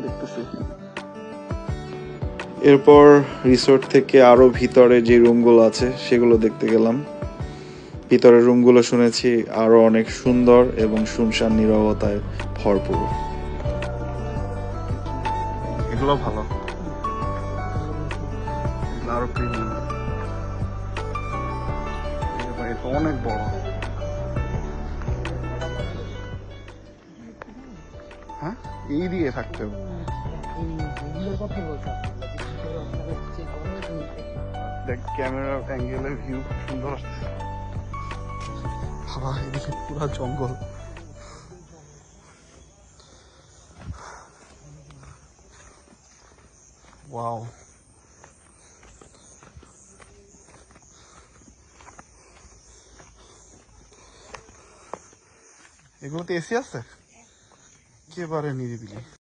দেখতেছি। এরপর রিসোর্ট থেকে আরো ভিতরে যে রুমগুলো আছে সেগুলো দেখতে গেলাম। ভিতরের রুমগুলো শুনেছি আরো অনেক সুন্দর এবং শুনশান নীরবতায় ভরপুর। এগুলো ভালো, এগুলো আরো প্রিমিয়াম। এটা অনেক বড়। হ্যাঁ, এই দিকে থাকতে হবে। দেখ ক্যামেরার অ্যাঙ্গেলের ভিউ খুব সুন্দর আসছে। বাবা, এদিকে পুরো জঙ্গল। ওয়াও, এগুলোতে এসি আছে, একেবারে নিরিবিলি।